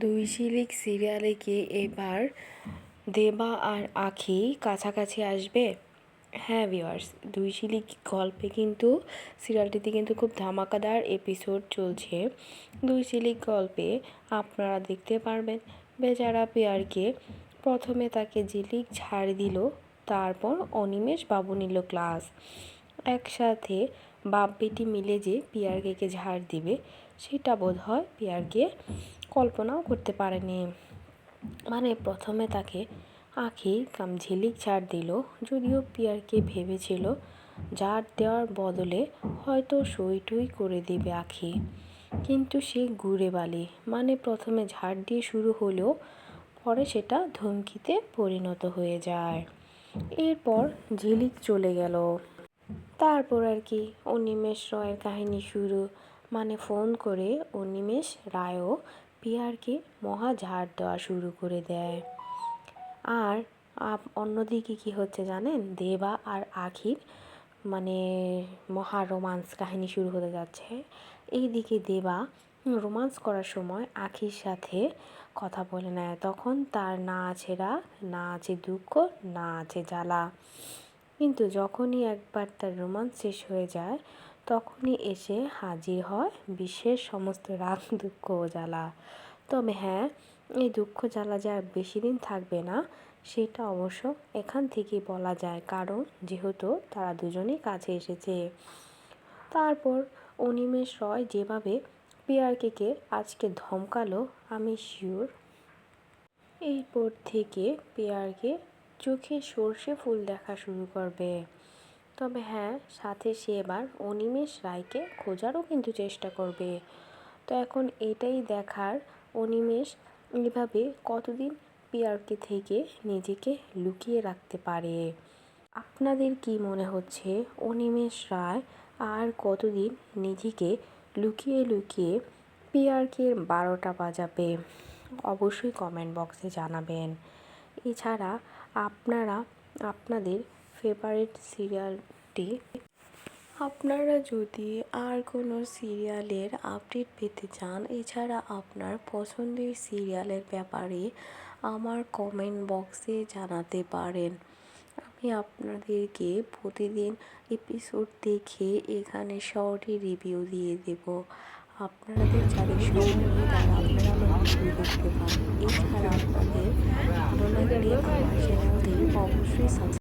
দুই ঝিলিক সিরিয়ালে কি এবার দেবা আর আখি কাছাকাছি আসবে? হ্যাঁ ভিউয়ার্স, দুই ঝিলিক গল্পে কিন্তু সিরিয়ালটিতে কিন্তু খুব ধামাকাদার এপিসোড চলছে। দুই ঝিলিক গল্পে আপনারা দেখতে পারবেন বেচারা পিয়ারকে প্রথমে তাকে ঝিলিক ঝাড় দিল, তারপর অনিমেষ বাবু নিল ক্লাস। একসাথে বাপ বেটি মিলে যে পিয়ারকে ঝাড় দিবে সেটা বোধহয় পিয়ারকে কল্পনাও করতে পারেনি। মানে প্রথমে তাকে আখি ঝিলিক ঝাড় দিল, যদিও পিয়ারকে ভেবেছিল ঝাড় দেওয়ার বদলে হয়তো সই টই করে দেবে আখি, কিন্তু সে ঘুরে বালি। মানে প্রথমে ঝাড় দিয়ে শুরু হলেও পরে সেটা ধমকিতে পরিণত হয়ে যায়। এরপর ঝিলিক চলে গেল, তারপর আর কি অনিমেষ রয়ের কাহিনী শুরু। মানে ফোন করে অনিমেষ রায়ও পিয়ারকে মহা ঝাড় দেওয়া শুরু করে দেয়। আর অন্যদিকে কি হচ্ছে জানেন, দেবা আর আখির মানে মহা রোমান্স কাহিনী শুরু হতে যাচ্ছে। এইদিকে দেবা রোমান্স করার সময় আখির সাথে কথা বলে নেয়, তখন তার না আছে রাগ, না আছে দুঃখ, না আছে জ্বালা। কিন্তু যখনই একবার তার রোমান্স শেষ হয়ে যায় তখনই এসে হাজির হয় বিশ্বের সমস্ত রাগ, দুঃখ ও জ্বালা। তবে হ্যাঁ, এই দুঃখ জ্বালা যে আর বেশি দিন থাকবে না সেটা অবশ্য এখান থেকেই বলা যায়, কারণ যেহেতু তারা দুজনেই কাছে এসেছে। তারপর অনিমেষ রয় যেভাবে পিয়ারকে আজকে ধমকালো, আমি শিওর এরপর থেকে পিয়ারকে চোখে সর্ষে ফুল দেখা শুরু করবে। তবে হ্যাঁ, সাথে সে এবার অনিমেষ রায়কে খোঁজারও কিন্তু চেষ্টা করবে। তো এখন এটাই দেখার অনিমেষ এভাবে কতদিন পিয়ারকে থেকে নিজেকে লুকিয়ে রাখতে পারে। আপনাদের কি মনে হচ্ছে অনিমেষ রায় আর কতদিন নিজেকে লুকিয়ে লুকিয়ে পিয়ারকে 12টা বাজাবে? অবশ্যই কমেন্ট বক্সে জানাবেন। এছাড়া আপনারা আপনাদের ফেভারিট সিরিয়ালটি, আপনারা যদি আর কোনো সিরিয়ালের আপডেট পেতে চান, এছাড়া আপনার পছন্দের সিরিয়ালের ব্যাপারে আমার কমেন্ট বক্সে জানাতে পারেন। আমি আপনাদেরকে প্রতিদিন এপিসোড দেখে এখানে শর্টে রিভিউ দিয়ে দেব। আপনাদের যাদের সময় নেই তারা আপনারা আমার ভিডিও দেখতে পারেন। এছাড়া আপনাদের ভালো লাগলে আমার চ্যানেলটি অবশ্যই সাবস্ক্রাইব